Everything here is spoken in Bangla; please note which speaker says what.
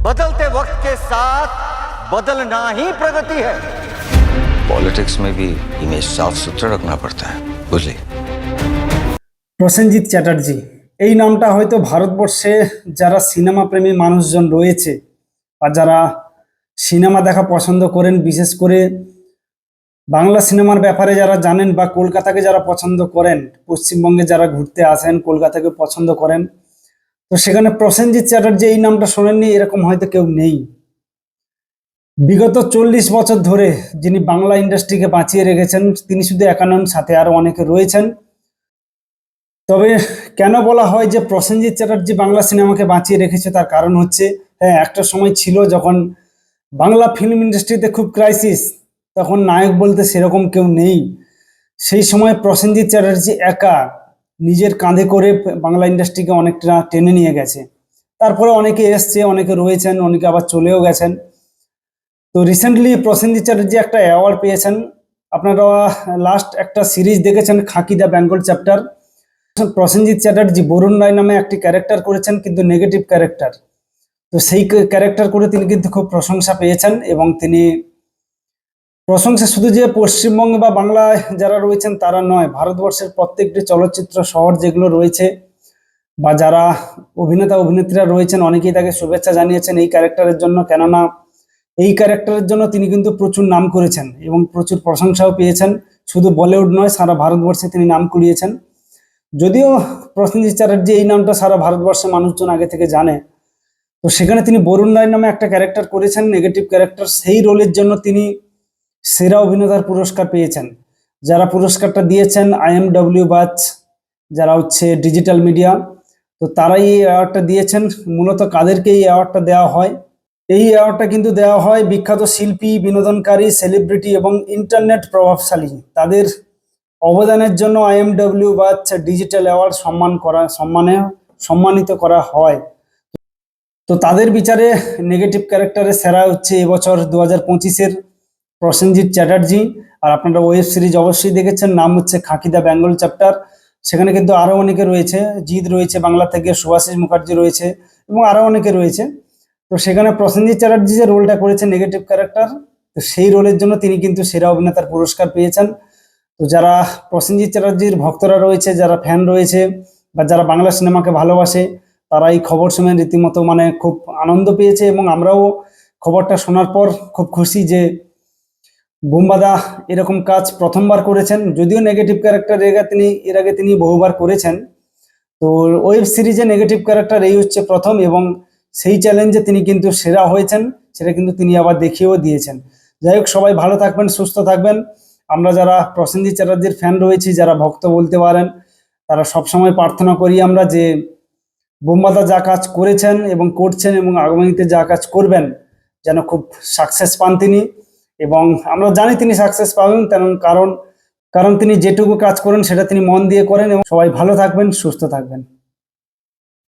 Speaker 1: बदलते वक्त के साथ बदलना ही प्रगति है।
Speaker 2: पॉलिटिक्स में भी इमेज साफ सुथरा रखना पड़ता है, बुझली?
Speaker 3: প্রসেনজিৎ চ্যাটার্জি এই নামটা হয়তো ভারতবর্ষে যারা সিনেমা প্রেমী মানুষজন রয়েছে বা যারা সিনেমা দেখা পছন্দ করেন, বিশেষ করে বাংলা সিনেমার ব্যাপারে যারা জানেন বা কলকাতাকে যারা পছন্দ করেন, পশ্চিমবঙ্গে যারা ঘুরতে আসেন, কলকাতাকে পছন্দ করেন, তো সেখানে প্রসেনজিৎ চ্যাটার্জি এই নামটা শোনেননি এরকম হয়তো কেউ নেই। বিগত 40 বছর ধরে যিনি বাংলা ইন্ডাস্ট্রিকে বাঁচিয়ে রেখেছেন, তিনি শুধু একা নন, সাথে আরো অনেকে রয়েছেন। তবে কেন বলা হয় যে প্রসেনজিৎ চ্যাটার্জি বাংলা সিনেমাকে বাঁচিয়ে রেখেছে, তার কারণ হচ্ছে হ্যাঁ, একটা সময় ছিল যখন বাংলা ফিল্ম ইন্ডাস্ট্রিতে খুব ক্রাইসিস, তখন নায়ক বলতে সেরকম কেউ নেই। সেই সময় প্রসেনজিৎ চ্যাটার্জি একা নিজের কাঁধে করে বাংলা ইন্ডাস্ট্রিকে অনেকটা টেনে নিয়ে গেছে। তারপরে অনেকে এসছে, অনেকে রয়েছেন, অনেকে আবার চলেও গেছেন। তো রিসেন্টলি প্রসেনজিৎ চ্যাটার্জি একটা অ্যাওয়ার্ড পেয়েছেন। আপনারা লাস্ট একটা সিরিজ দেখেছেন, খাকি দ্য বেঙ্গল চ্যাপ্টার। প্রসেনজিৎ চ্যাটার্জি বরুণ রায় নামে একটি ক্যারেক্টার করেছেন, কিন্তু নেগেটিভ ক্যারেক্টার। তো সেই ক্যারেক্টার করে তিনি কিন্তু খুব প্রশংসা পেয়েছেন, এবং তিনি প্রশংসা শুধু যে পশ্চিমবঙ্গে বা বাংলায় যারা রয়েছেন তারা নয়, ভারতবর্ষের প্রত্যেকটি চলচ্চিত্র শহর যেগুলো রয়েছে বা যারা অভিনেতা অভিনেত্রীরা রয়েছেন, অনেকেই তাকে শুভেচ্ছা জানিয়েছেন এই ক্যারেক্টারের জন্য। কেননা এই ক্যারেক্টারের জন্য তিনি কিন্তু প্রচুর নাম করেছেন এবং প্রচুর প্রশংসাও পেয়েছেন। শুধু বলিউড নয়, সারা ভারতবর্ষে তিনি নাম কুড়িয়েছেন। যদিও প্রসেনজিৎ চ্যাটার্জি এই নামটা সারা ভারতবর্ষের মানুষজন আগে থেকে জানে, তো সেখানে তিনি বরুণ রায় নামে একটা ক্যারেক্টার করেছেন, নেগেটিভ ক্যারেক্টার। সেই রোলের জন্য তিনি সেরা অভিনেতার পুরস্কার পেয়েছেন। যারা পুরস্কারটা দিয়েছেন IMW বাচ, যারা হচ্ছে ডিজিটাল মিডিয়া, তো তারাই এই অ্যাওয়ার্ডটা দিয়েছেন। মূলত কাদেরকে এই অ্যাওয়ার্ডটা দেওয়া হয়? এই অ্যাওয়ার্ডটা কিন্তু দেওয়া হয় বিখ্যাত শিল্পী, বিনোদনকারী, সেলিব্রিটি এবং ইন্টারনেট প্রভাবশালী। তাদের অবদানের জন্য IMW বাচ ডিজিটাল অ্যাওয়ার্ড সম্মানিত করা হয়। তো তাদের বিচারে নেগেটিভ ক্যারেক্টারে সেরা হচ্ছে এবছর 2025-এর প্রসেনজিৎ চ্যাটার্জি। আর আপনারা ওয়েব সিরিজ অবশ্যই দেখেছেন, নাম হচ্ছে খাকি দ্য বেঙ্গল চ্যাপ্টার। সেখানে কিন্তু আরো অনেকে রয়েছে, জিৎ রয়েছে বাংলা থেকে, শুভাশিস মুখার্জি রয়েছে এবং আরো অনেকে রয়েছে। তো সেখানে প্রসেনজিৎ চ্যাটার্জি যে রোলটা করেছে নেগেটিভ ক্যারেক্টার, তো সেই রোলের জন্য তিনি কিন্তু সেরা অভিনেতার পুরস্কার পেয়েছেন। তো যারা প্রসেনজিৎ চ্যাটার্জির ভক্তরা রয়েছে, যারা ফ্যান রয়েছে বা যারা বাংলা সিনেমাকে ভালোবাসে, তারা এই খবর শুনে রীতিমতো খুব আনন্দ পেয়েছে। এবং আমরাও খবরটা শোনার পর খুব খুশি যে বুম্বাদা এরকম কাজ প্রথমবার করেছেন। যদিও নেগেটিভ ক্যারেক্টার এর আগে তিনি বহুবার করেছেন, তো ওয়েব সিরিজে নেগেটিভ ক্যারেক্টার এই হচ্ছে প্রথম, এবং সেই চ্যালেঞ্জে তিনি কিন্তু সেরা হয়েছেন। সেটা কিন্তু তিনি আবার দেখিয়েও দিয়েছেন। যাই হোক, সবাই ভালো থাকবেন, সুস্থ থাকবেন। আমরা যারা প্রসেনজিৎ চ্যাটার্জির ফ্যান রয়েছি, যারা ভক্ত বলতে পারেন, তারা সবসময় প্রার্থনা করি আমরা যে বুম্বাদা যা কাজ করেছেন এবং করছেন এবং আগামীতে যা কাজ করবেন, যেন খুব সাকসেস পান তিনি। এবং আমরা জানি তিনি সাকসেস পাবেন, কারণ তিনি যেটুকু কাজ করেন সেটা তিনি মন দিয়ে করেন। এবং সবাই ভালো থাকবেন, সুস্থ থাকবেন।